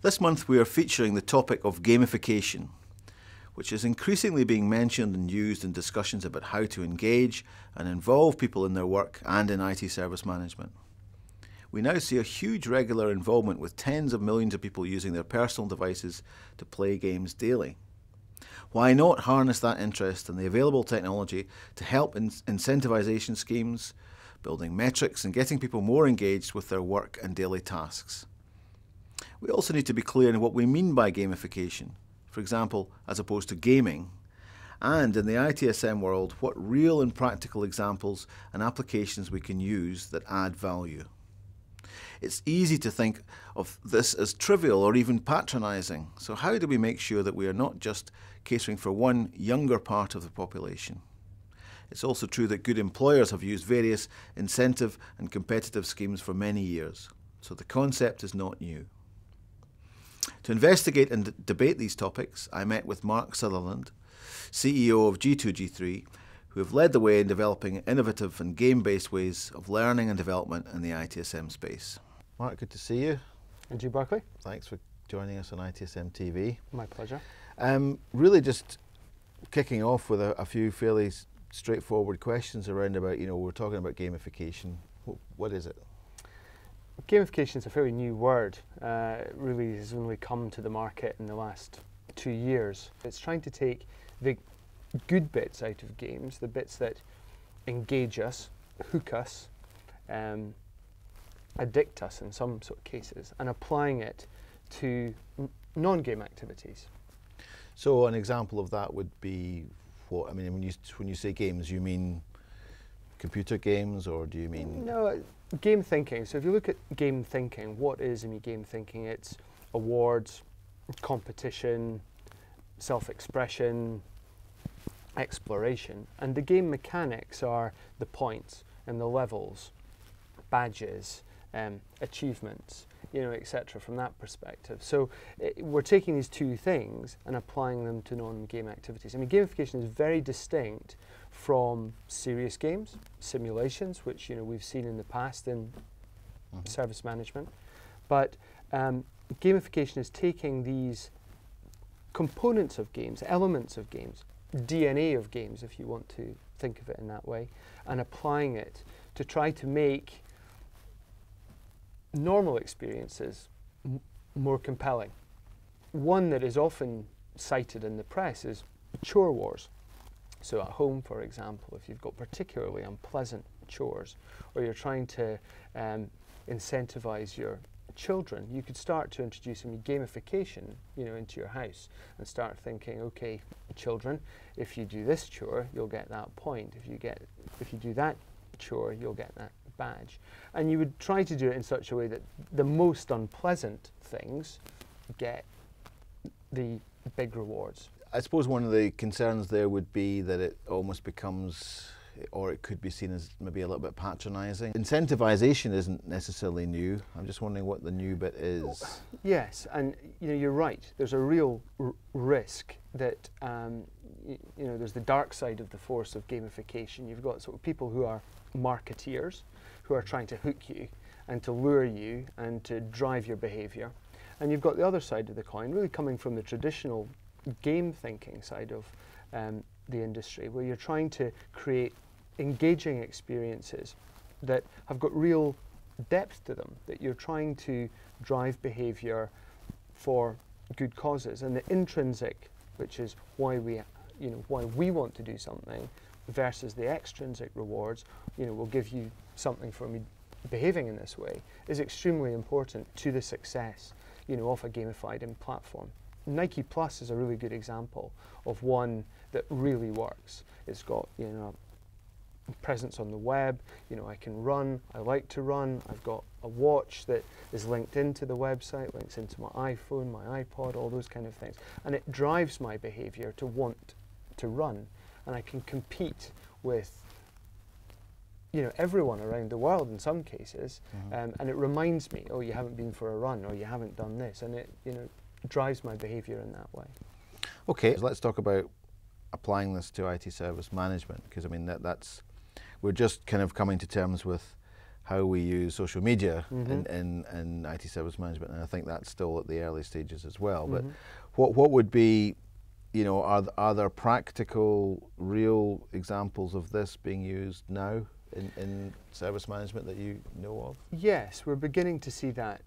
This month we are featuring the topic of gamification, which is increasingly being mentioned and used in discussions about how to engage and involve people in their work and in IT service management. We now see a huge regular involvement with tens of millions of people using their personal devices to play games daily. Why not harness that interest and the available technology to help in incentivization schemes, building metrics and getting people more engaged with their work and daily tasks? We also need to be clear in what we mean by gamification, for example, as opposed to gaming, and in the ITSM world, what real and practical examples and applications we can use that add value. It's easy to think of this as trivial or even patronizing, so how do we make sure that we are not just catering for one younger part of the population? It's also true that good employers have used various incentive and competitive schemes for many years, so the concept is not new. To investigate and debate these topics, I met with Mark Sutherland, CEO of G2G3, who have led the way in developing innovative and game-based ways of learning and development in the ITSM space. Mark, good to see you. And you, Barclay. Thanks for joining us on ITSM TV. My pleasure. Really just kicking off with a few fairly straightforward questions around about, we're talking about gamification. What is it? Gamification is a fairly new word. It really has only come to the market in the last 2 years. It's trying to take the good bits out of games, the bits that engage us, hook us, addict us in some sort of cases, and applying it to non-game activities. So an example of that would be what? I mean, when you say games, you mean computer games, or do you mean? No, game thinking. So if you look at game thinking, what is game thinking? It's awards, competition, self-expression, exploration, and the game mechanics are the points and the levels, badges, achievements, etc. from that perspective. So we're taking these two things and applying them to non-game activities. I mean, gamification is very distinct from serious games, simulations, which we've seen in the past in service management, but gamification is taking these components of games, elements of games, DNA of games, if you want to think of it in that way, and applying it to try to make normal experiences more compelling. One that is often cited in the press is chore wars. So at home, for example, if you've got particularly unpleasant chores, or you're trying to incentivize your children, you could start to introduce some gamification, into your house, and start thinking, okay, children, if you do this chore, you'll get that point. If you do that chore, you'll get that badge. And you would try to do it in such a way that the most unpleasant things get the big rewards. I suppose one of the concerns there would be that it almost becomes, or it could be seen as maybe a little bit patronizing. Incentivization isn't necessarily new. I'm just wondering what the new bit is. Yes, and you're right. There's a real risk that there's the dark side of the force of gamification. You've got sort of people who are marketeers, who are trying to hook you and to lure you and to drive your behavior. And you've got the other side of the coin, really coming from the traditional game thinking side of the industry, where you're trying to create engaging experiences that have got real depth to them, that you're trying to drive behavior for good causes. And the intrinsic, which is why we want to do something, versus the extrinsic rewards, will give you something for me behaving in this way, is extremely important to the success, of a gamified platform. Nike Plus is a really good example of one that really works. It's got, presence on the web. I can run. I like to run. I've got a watch that is linked into the website, links into my iPhone, my iPod, all those kind of things, and it drives my behavior to want to run, and I can compete with everyone around the world in some cases, and it reminds me, oh, you haven't been for a run, or you haven't done this, and it drives my behavior in that way. Okay, so let's talk about applying this to IT service management, because I mean that's we're just kind of coming to terms with how we use social media in IT service management, and I think that's still at the early stages as well. But what would be, you know, are there practical, real examples of this being used now in service management that you know of? Yes, we're beginning to see that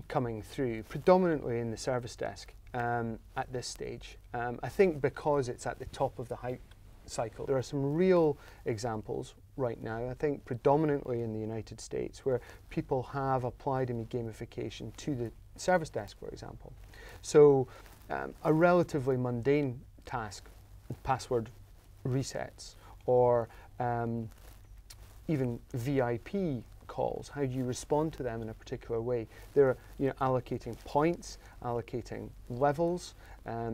coming through, predominantly in the service desk at this stage. I think because it's at the top of the hype cycle, there are some real examples right now, I think predominantly in the United States, where people have applied gamification to the service desk, for example. So a relatively mundane task, password resets, or even VIP calls, how do you respond to them in a particular way? They're allocating points, allocating levels,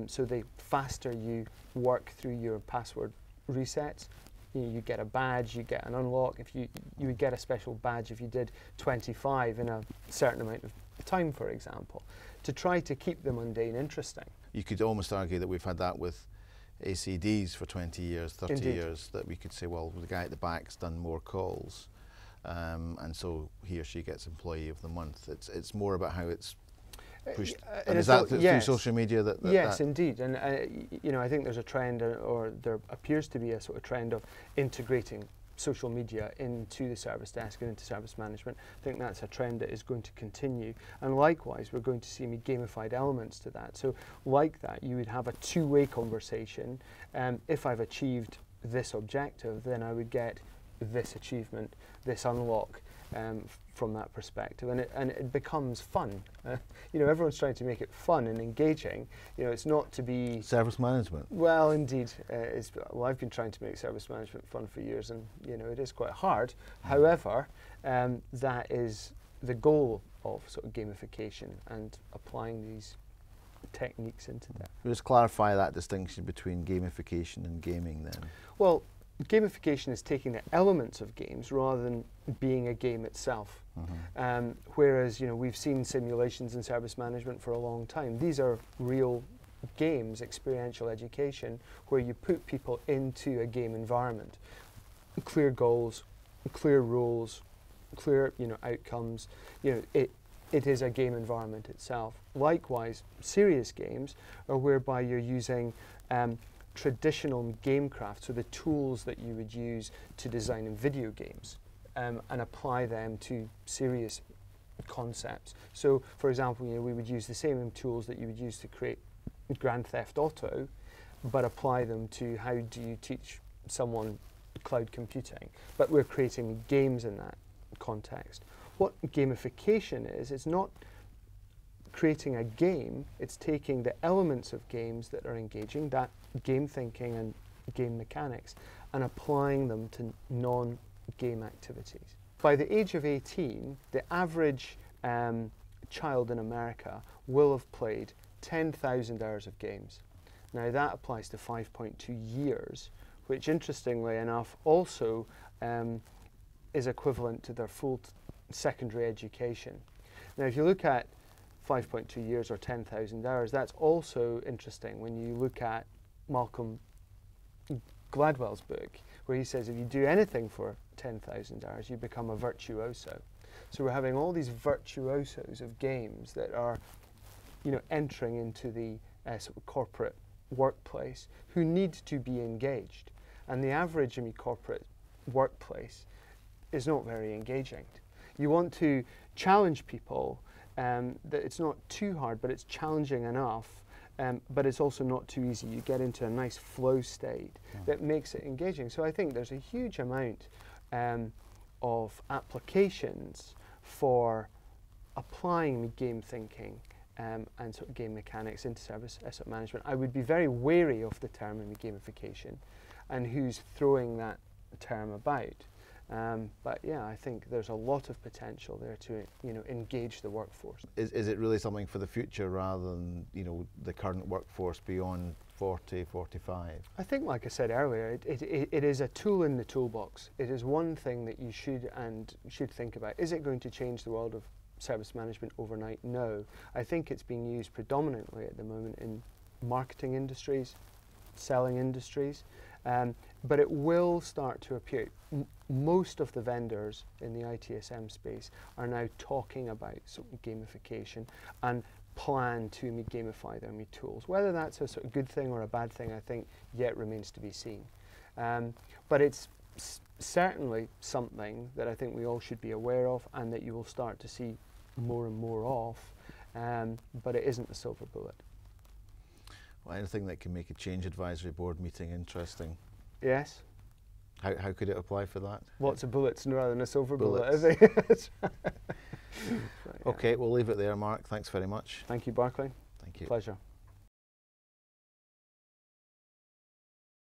so the faster you work through your password resets, you get a badge, you get an unlock. If you would get a special badge if you did 25 in a certain amount of time, for example, to try to keep the mundane interesting. You could almost argue that we've had that with ACDs for 20 years, 30 Indeed. years, that we could say, well, the guy at the back's done more calls, and so he or she gets Employee of the Month. It's more about how it's pushed. And is that through social media? Yes, indeed. And I think there's a trend, or there appears to be a sort of trend of integrating social media into the service desk and into service management. I think that's a trend that is going to continue. And likewise, we're going to see gamified elements to that. So like that, you would have a two-way conversation. If I've achieved this objective, then I would get this achievement, this unlock from that perspective. And it becomes fun. Everyone's trying to make it fun and engaging. It's not to be... Service management. Well, indeed. I've been trying to make service management fun for years, and it is quite hard. However, that is the goal of sort of gamification and applying these techniques into that. Just clarify that distinction between gamification and gaming then. Well, gamification is taking the elements of games rather than being a game itself. Whereas we've seen simulations in service management for a long time. These are real games, experiential education, where you put people into a game environment. Clear goals, clear rules, clear outcomes. It is a game environment itself. Likewise, serious games are whereby you're using traditional gamecraft, so the tools that you would use to design in video games, and apply them to serious concepts. So, for example, we would use the same tools that you would use to create Grand Theft Auto, but apply them to how do you teach someone cloud computing. But we're creating games in that context. What gamification is, it's not creating a game, it's taking the elements of games that are engaging, that game thinking and game mechanics, and applying them to non-game activities. By the age of 18, the average child in America will have played 10,000 hours of games. Now that applies to 5.2 years, which interestingly enough also is equivalent to their full secondary education. Now if you look at 5.2 years or 10,000 hours, that's also interesting when you look at Malcolm Gladwell's book, where he says if you do anything for 10,000 hours, you become a virtuoso. So we're having all these virtuosos of games that are entering into the sort of corporate workplace who need to be engaged. And the average corporate workplace is not very engaging. You want to challenge people, that it's not too hard, but it's challenging enough, but it's also not too easy. You get into a nice flow state that makes it engaging. So I think there's a huge amount of applications for applying game thinking and sort of game mechanics into service asset management. I would be very wary of the term gamification and who's throwing that term about. But yeah, I think there's a lot of potential there to engage the workforce. Is it really something for the future rather than the current workforce beyond 40, 45? I think, like I said earlier, it is a tool in the toolbox. It is one thing that you should think about. Is it going to change the world of service management overnight? No. I think it's being used predominantly at the moment in marketing industries, selling industries. but it will start to appear. Most of the vendors in the ITSM space are now talking about sort of gamification and plan to gamify their tools. Whether that's a sort of good thing or a bad thing, I think yet remains to be seen. But it's certainly something that I think we all should be aware of and that you will start to see more and more of, but it isn't the silver bullet. Well, anything that can make a change advisory board meeting interesting. Yes. How could it apply for that? Lots of bullets rather than a silver bullet, Bullets. I think. Okay, we'll leave it there, Mark. Thanks very much. Thank you, Barclay. Thank you. Pleasure.